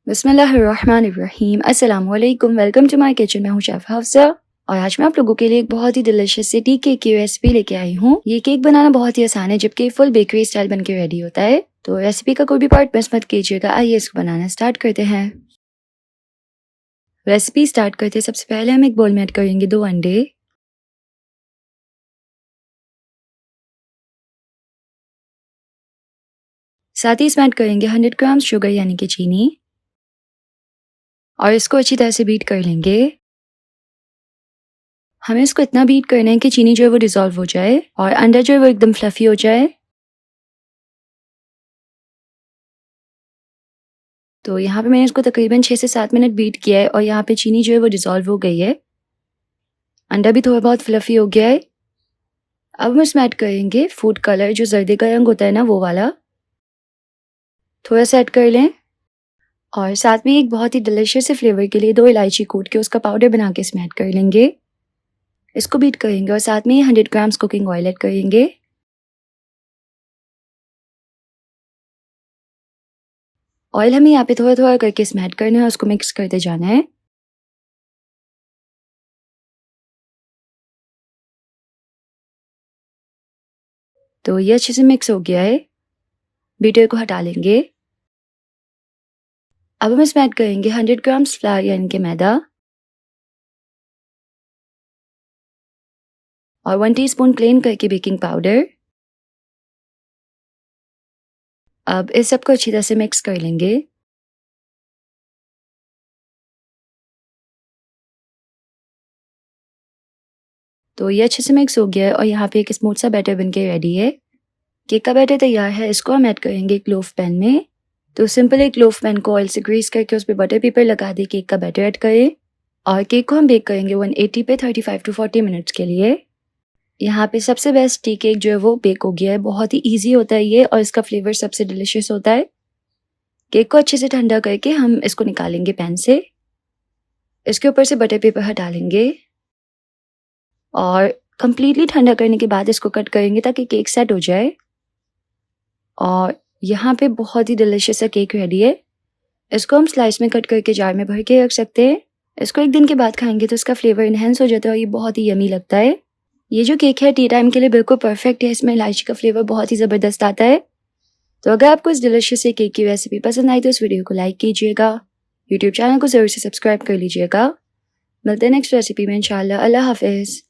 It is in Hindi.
बिस्मिल्लाहिर्रहमानिर्रहीम। अस्सलामुअलैकुम। Welcome to my kitchen. मैं हूँ शेफ हफ्सा और आज मैं आप लोगों के लिए एक बहुत ही डिलिशियस सी टी केक की रेसिपी लेके आई हूँ। ये केक बनाना बहुत ही आसान है जबकि फुल बेकरी स्टाइल बन के रेडी होता है। तो रेसिपी का कोई भी पार्ट मिस मत कीजिएगा। आइए इसको बनाना स्टार्ट करते हैं। रेसिपी स्टार्ट करते सबसे पहले हम एक बोल में ऐड करेंगे 2 अंडे, साथ ही इसमें ऐड करेंगे 100 ग्राम शुगर यानी कि चीनी और इसको अच्छी तरह से बीट कर लेंगे। हमें इसको इतना बीट करना है कि चीनी जो है वो डिसॉल्व हो जाए और अंडा जो है वो एकदम फ्लफी हो जाए। तो यहाँ पे मैंने इसको तकरीबन 6 से 7 मिनट बीट किया है और यहाँ पे चीनी जो है वो डिसॉल्व हो गई है। अंडा भी थोड़ा बहुत फ्लफी हो गया है। अब हम इसमें ऐड करेंगे फूड कलर, जो जर्दे का रंग होता है ना वो वाला, थोड़ा सा ऐड कर लें। और साथ में एक बहुत ही डिलिशियस से फ्लेवर के लिए 2 इलायची कूट के उसका पाउडर बना के इसमें ऐड कर लेंगे। इसको बीट करेंगे और साथ में 100 ग्राम्स कुकिंग ऑयल ऐड करेंगे। ऑयल हमें यहाँ पे थोड़ा थोड़ा करके इसमें ऐड करना है और उसको मिक्स करते जाना है। तो ये अच्छे से मिक्स हो गया है। बीटर को हटा लेंगे। अब हम इसमें ऐड करेंगे 100 ग्राम्स फ्लावर यानी कि मैदा और 1 टीस्पून प्लेन करके बेकिंग पाउडर। अब इस सबको अच्छी तरह से मिक्स कर लेंगे। तो ये अच्छे से मिक्स हो गया है और यहाँ पे एक स्मूथ सा बैटर बनके रेडी है। केक का बैटर तैयार है। इसको हम ऐड करेंगे एक लोफ पैन में। तो सिंपल एक लोफ पैन को ऑयल से ग्रीस करके उस पर बटर पेपर लगा दे केक का बैटर ऐड करें और केक को हम बेक करेंगे 180 पे 35 टू 40 मिनट्स के लिए। यहाँ पे सबसे बेस्ट टी केक जो है वो बेक हो गया है। बहुत ही ईजी होता है ये और इसका फ्लेवर सबसे डिलिशियस होता है। केक को अच्छे से ठंडा करके हम इसको निकालेंगे पैन से। इसके ऊपर से बटर पेपर हटा लेंगे और कंप्लीटली ठंडा करने के बाद इसको कट करेंगे ताकि केक सेट हो जाए। और यहाँ पे बहुत ही डिलिशियस सा केक रेडी है। इसको हम स्लाइस में कट करके जार में भर के रख सकते हैं। इसको एक दिन के बाद खाएंगे तो इसका फ्लेवर इनहेंस हो जाता है और ये बहुत ही यमी लगता है। ये जो केक है टी टाइम के लिए बिल्कुल परफेक्ट है। इसमें इलायची का फ्लेवर बहुत ही ज़बरदस्त आता है। तो अगर आपको इस डिलिशियस से केक की रेसिपी पसंद आई तो इस वीडियो को लाइक कीजिएगा। यूट्यूब चैनल को ज़रूर से सब्सक्राइब कर लीजिएगा। मिलते हैं नेक्स्ट रेसिपी में इंशाल्लाह। अल्लाह हाफिज़।